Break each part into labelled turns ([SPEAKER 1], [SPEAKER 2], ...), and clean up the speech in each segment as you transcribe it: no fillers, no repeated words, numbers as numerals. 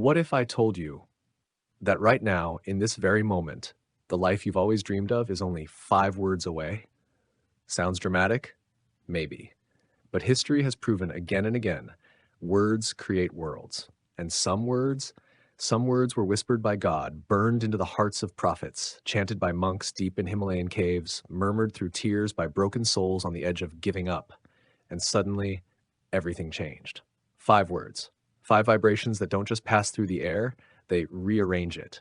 [SPEAKER 1] What if I told you that right now, in this very moment, the life you've always dreamed of is only 5 words away? Sounds dramatic? Maybe. But history has proven again and again, words create worlds. And some words were whispered by God, burned into the hearts of prophets, chanted by monks deep in Himalayan caves, murmured through tears by broken souls on the edge of giving up. And suddenly, everything changed. 5 words. 5 vibrations that don't just pass through the air, they rearrange it.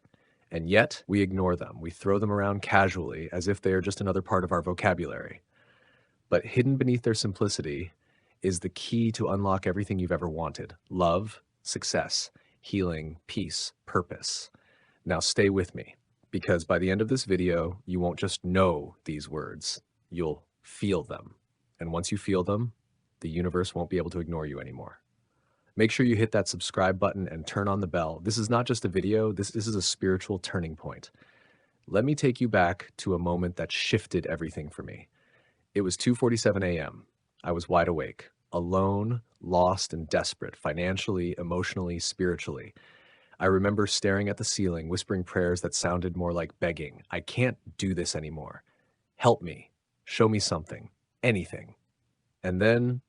[SPEAKER 1] And yet, we ignore them. We throw them around casually as if they are just another part of our vocabulary. But hidden beneath their simplicity is the key to unlock everything you've ever wanted: love, success, healing, peace, purpose. Now stay with me, because by the end of this video, you won't just know these words, you'll feel them. And once you feel them, the universe won't be able to ignore you anymore. Make sure you hit that subscribe button and turn on the bell. This is not just a video, this is a spiritual turning point. Let me take you back to a moment that shifted everything for me. It was 2:47 a.m. I was wide awake, alone, lost, and desperate, financially, emotionally, spiritually. I remember staring at the ceiling, whispering prayers that sounded more like begging. I can't do this anymore. Help me. Show me something. Anything. And then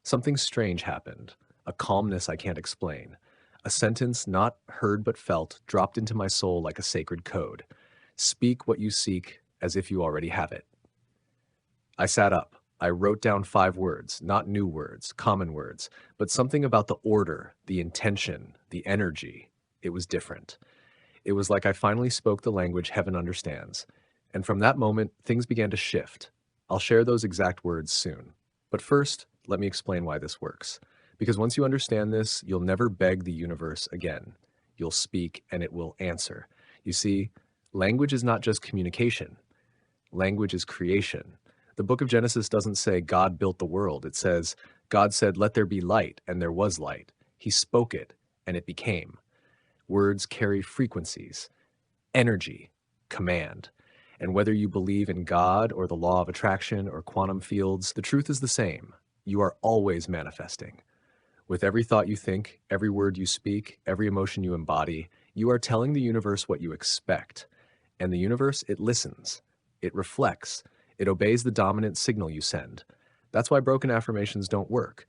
[SPEAKER 1] something strange happened. A calmness I can't explain. A sentence not heard but felt dropped into my soul like a sacred code. Speak what you seek as if you already have it. I sat up. I wrote down 5 words, not new words, common words, but something about the order, the intention, the energy. It was different. It was like I finally spoke the language heaven understands. And from that moment, things began to shift. I'll share those exact words soon. But first, let me explain why this works. Because once you understand this, you'll never beg the universe again. You'll speak and it will answer. You see, language is not just communication. Language is creation. The book of Genesis doesn't say God built the world. It says, God said, let there be light, and there was light. He spoke it, and it became. Words carry frequencies, energy, command. And whether you believe in God or the law of attraction or quantum fields, the truth is the same. You are always manifesting. With every thought you think, every word you speak, every emotion you embody, you are telling the universe what you expect. And the universe, it listens. It reflects. It obeys the dominant signal you send. That's why broken affirmations don't work.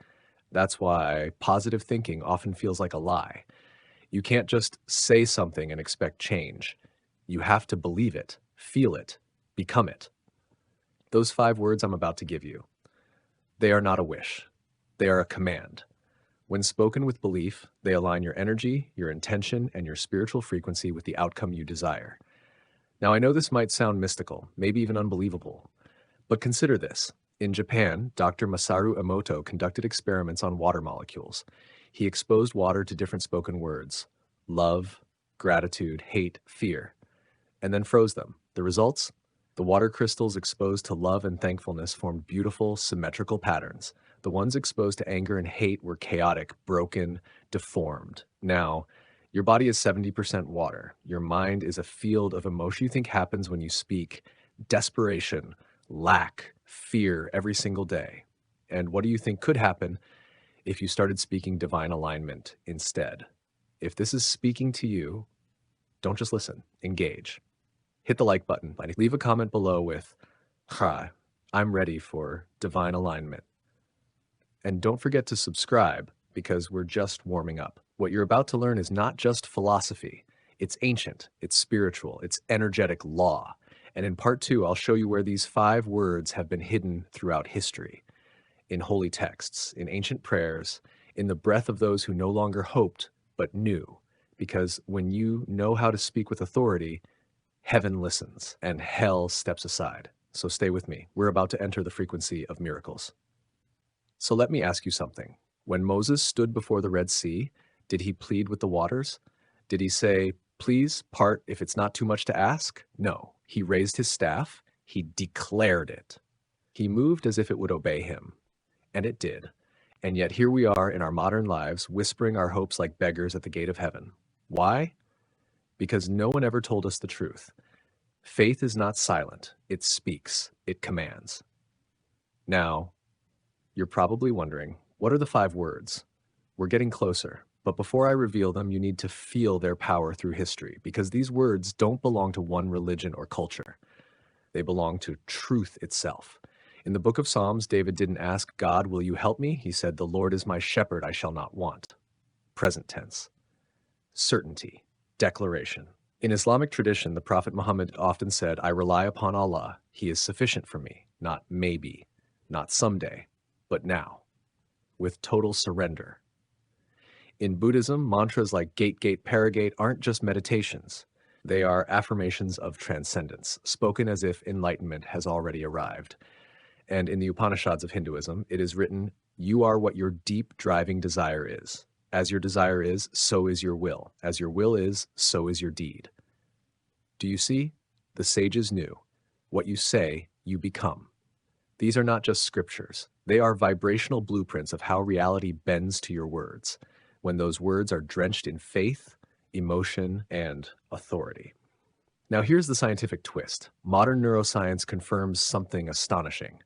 [SPEAKER 1] That's why positive thinking often feels like a lie. You can't just say something and expect change. You have to believe it, feel it, become it. Those 5 words I'm about to give you, they are not a wish. They are a command. When spoken with belief, they align your energy, your intention, and your spiritual frequency with the outcome you desire. Now, I know this might sound mystical, maybe even unbelievable, but consider this. In Japan, Dr. Masaru Emoto conducted experiments on water molecules. He exposed water to different spoken words: love, gratitude, hate, fear, and then froze them. The results? The water crystals exposed to love and thankfulness formed beautiful, symmetrical patterns. The ones exposed to anger and hate were chaotic, broken, deformed. Now, your body is 70% water. Your mind is a field of emotion you think happens when you speak desperation, lack, fear every single day. And what do you think could happen if you started speaking divine alignment instead? If this is speaking to you, don't just listen, engage. Hit the like button. Leave a comment below with, "Ha, I'm ready for divine alignment." And don't forget to subscribe, because we're just warming up. What you're about to learn is not just philosophy. It's ancient, it's spiritual, it's energetic law. And in part 2, I'll show you where these 5 words have been hidden throughout history. In holy texts, in ancient prayers, in the breath of those who no longer hoped, but knew. Because when you know how to speak with authority, heaven listens and hell steps aside. So stay with me. We're about to enter the frequency of miracles. So let me ask you something. When Moses stood before the Red Sea, did he plead with the waters? Did he say, please part if it's not too much to ask? No. He raised his staff. He declared it. He moved as if it would obey him. And it did. And yet here we are in our modern lives, whispering our hopes like beggars at the gate of heaven. Why? Because no one ever told us the truth. Faith is not silent. It speaks. It commands. Now, you're probably wondering, what are the 5 words? We're getting closer. But before I reveal them, you need to feel their power through history, because these words don't belong to one religion or culture. They belong to truth itself. In the book of Psalms, David didn't ask God, "Will you help me?" He said, "The Lord is my shepherd, I shall not want." Present tense. Certainty. Declaration. In Islamic tradition, the Prophet Muhammad often said, "I rely upon Allah. He is sufficient for me. Not maybe, not someday, but now." With total surrender. In Buddhism, mantras like gate, gate, paragate aren't just meditations. They are affirmations of transcendence, spoken as if enlightenment has already arrived. And in the Upanishads of Hinduism, it is written, "You are what your deep driving desire is. As your desire is, so is your will. As your will is, so is your deed." Do you see? The sages knew. What you say, you become. These are not just scriptures. They are vibrational blueprints of how reality bends to your words, when those words are drenched in faith, emotion, and authority. Now here's the scientific twist. Modern neuroscience confirms something astonishing.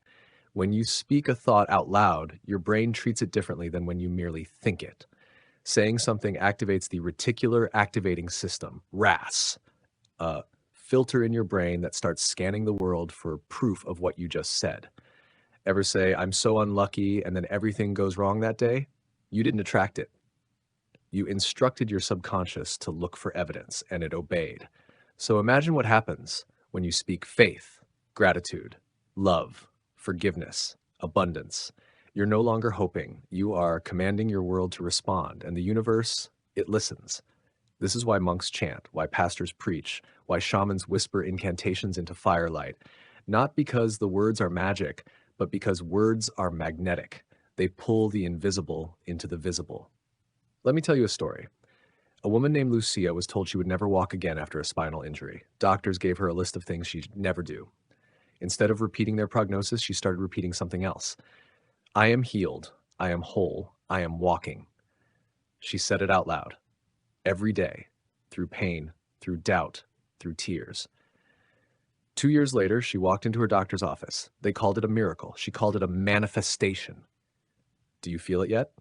[SPEAKER 1] When you speak a thought out loud, your brain treats it differently than when you merely think it. Saying something activates the reticular activating system, RAS, a filter in your brain that starts scanning the world for proof of what you just said. Ever say, "I'm so unlucky," and then everything goes wrong that day? You didn't attract it. You instructed your subconscious to look for evidence, and it obeyed. So imagine what happens when you speak faith, gratitude, love, forgiveness, abundance. You're no longer hoping. You are commanding your world to respond, and the universe, it listens. This is why monks chant, why pastors preach, why shamans whisper incantations into firelight. Not because the words are magic, but because words are magnetic. They pull the invisible into the visible. Let me tell you a story. A woman named Lucia was told she would never walk again after a spinal injury. Doctors gave her a list of things she'd never do. Instead of repeating their prognosis, she started repeating something else. "I am healed. I am whole. I am walking." She said it out loud. Every day. Through pain, through doubt, through tears. 2 years later, she walked into her doctor's office. They called it a miracle. She called it a manifestation. Do you feel it yet?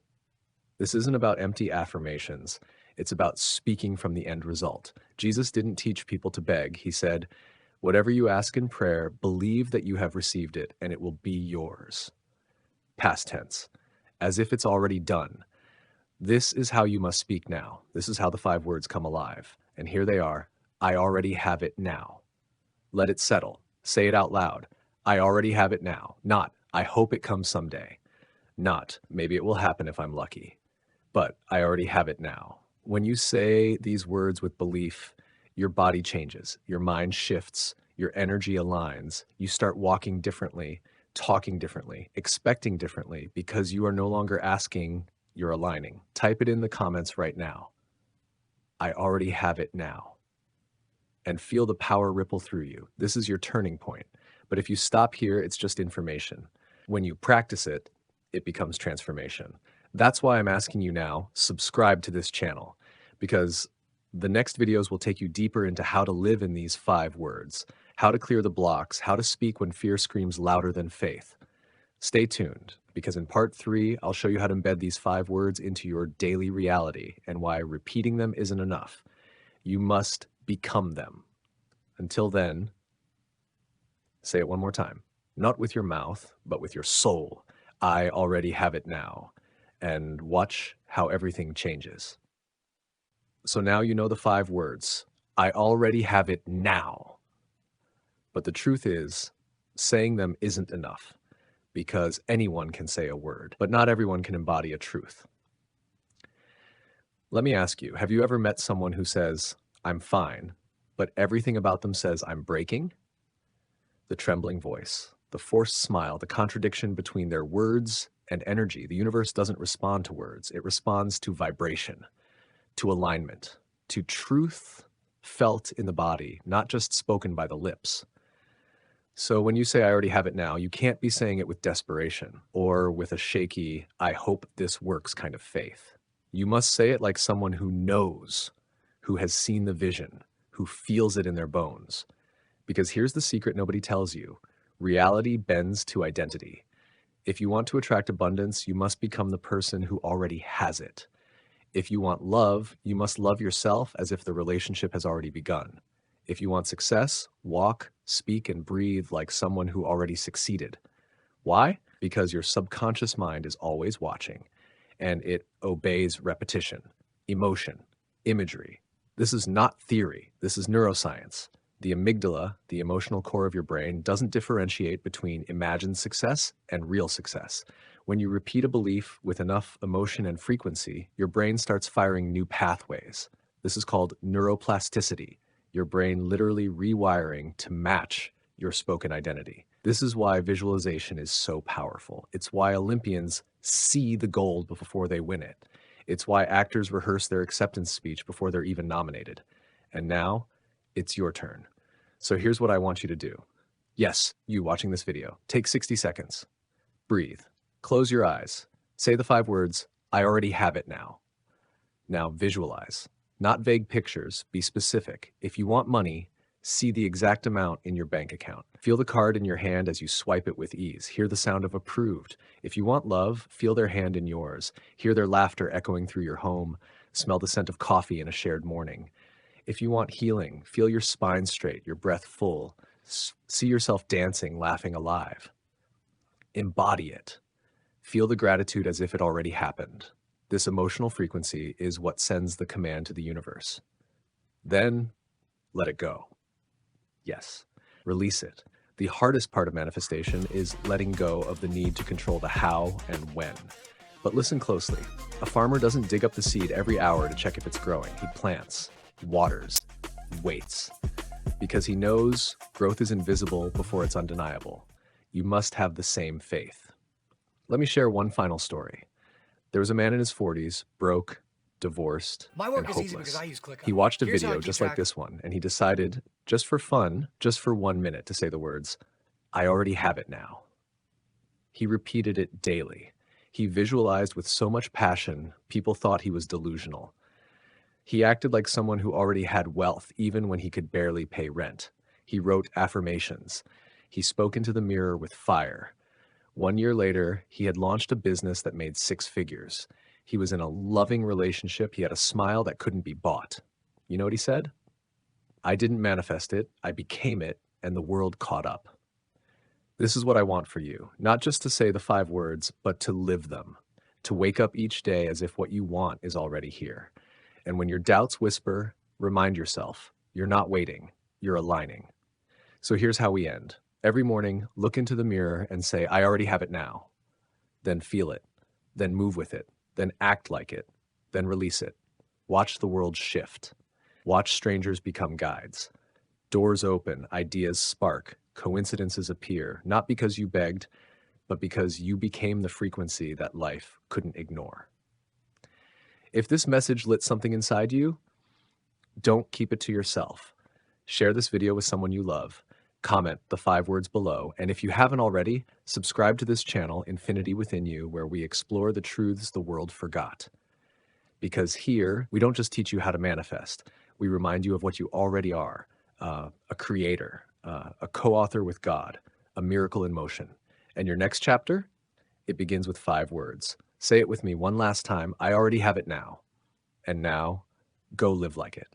[SPEAKER 1] This isn't about empty affirmations. It's about speaking from the end result. Jesus didn't teach people to beg. He said, "Whatever you ask in prayer, believe that you have received it, and it will be yours." Past tense, as if it's already done. This is how you must speak now. This is how the 5 words come alive. And here they are. I already have it now. Let it settle. Say it out loud. I already have it now. Not, I hope it comes someday. Not, maybe it will happen if I'm lucky. But I already have it now. When you say these words with belief, your body changes, your mind shifts, your energy aligns, you start walking differently, talking differently, expecting differently, because you are no longer asking, you're aligning. Type it in the comments right now. I already have it now. And feel the power ripple through you. This is your turning point. But if you stop here, it's just information. When you practice it, it becomes transformation. That's why I'm asking you now, subscribe to this channel, because the next videos will take you deeper into how to live in these 5 words, how to clear the blocks, how to speak when fear screams louder than faith. Stay tuned, because in part 3, I'll show you how to embed these 5 words into your daily reality and why repeating them isn't enough. You must become them. Until then, say it one more time. Not with your mouth, but with your soul. I already have it now. And watch how everything changes. So now you know the 5 words. I already have it now. But the truth is, saying them isn't enough, because anyone can say a word, but not everyone can embody a truth. Let me ask you, have you ever met someone who says, "I'm fine," but everything about them says, "I'm breaking"? The trembling voice, the forced smile, the contradiction between their words and energy. The universe doesn't respond to words. It responds to vibration, to alignment, to truth felt in the body, not just spoken by the lips. So when you say, "I already have it now," you can't be saying it with desperation or with a shaky, "I hope this works" kind of faith. You must say it like someone who knows, who has seen the vision, who feels it in their bones. Because here's the secret nobody tells you. Reality bends to identity. If you want to attract abundance, you must become the person who already has it. If you want love, you must love yourself as if the relationship has already begun. If you want success, walk, speak, and breathe like someone who already succeeded. Why? Because your subconscious mind is always watching, and it obeys repetition, emotion, imagery. This is not theory, this is neuroscience. The amygdala, the emotional core of your brain, doesn't differentiate between imagined success and real success. When you repeat a belief with enough emotion and frequency, your brain starts firing new pathways. This is called neuroplasticity, your brain literally rewiring to match your spoken identity. This is why visualization is so powerful. It's why Olympians see the gold before they win it. It's why actors rehearse their acceptance speech before they're even nominated. And now, it's your turn. So here's what I want you to do. Yes, you watching this video. Take 60 seconds. Breathe. Close your eyes. Say the 5 words, I already have it now. Now visualize. Not vague pictures, be specific. If you want money, see the exact amount in your bank account. Feel the card in your hand as you swipe it with ease. Hear the sound of approved. If you want love, feel their hand in yours. Hear their laughter echoing through your home. Smell the scent of coffee in a shared morning. If you want healing, feel your spine straight, your breath full. See yourself dancing, laughing alive. Embody it. Feel the gratitude as if it already happened. This emotional frequency is what sends the command to the universe. Then, let it go. Yes, release it. The hardest part of manifestation is letting go of the need to control the how and when. But listen closely. A farmer doesn't dig up the seed every hour to check if it's growing. He plants, waters, waits. Because he knows growth is invisible before it's undeniable. You must have the same faith. Let me share one final story. There was a man in his 40s, broke, divorced,
[SPEAKER 2] My work
[SPEAKER 1] and
[SPEAKER 2] is easy because
[SPEAKER 1] hopeless.
[SPEAKER 2] I use ClickUp.
[SPEAKER 1] He watched a
[SPEAKER 2] Here's how I
[SPEAKER 1] video
[SPEAKER 2] keep
[SPEAKER 1] just like
[SPEAKER 2] track.
[SPEAKER 1] this one, and he decided, just for fun, just for 1 minute, to say the words, I already have it now. He repeated it daily. He visualized with so much passion, people thought he was delusional. He acted like someone who already had wealth, even when he could barely pay rent. He wrote affirmations. He spoke into the mirror with fire. 1 year later, he had launched a business that made 6 figures. He was in a loving relationship. He had a smile that couldn't be bought. You know what he said? I didn't manifest it, I became it, and the world caught up. This is what I want for you, not just to say the 5 words, but to live them, to wake up each day as if what you want is already here. And when your doubts whisper, remind yourself, you're not waiting, you're aligning. So here's how we end. Every morning, look into the mirror and say, I already have it now. Then feel it, then move with it, then act like it, then release it. Watch the world shift. Watch strangers become guides. Doors open, ideas spark, coincidences appear, not because you begged, but because you became the frequency that life couldn't ignore. If this message lit something inside you, don't keep it to yourself. Share this video with someone you love. Comment the 5 words below, and if you haven't already, subscribe to this channel, Infinity Within You, where we explore the truths the world forgot. Because here, we don't just teach you how to manifest, we remind you of what you already are, a creator, a co-author with God, a miracle in motion. And your next chapter? It begins with 5 words. Say it with me one last time. I already have it now. And now, go live like it.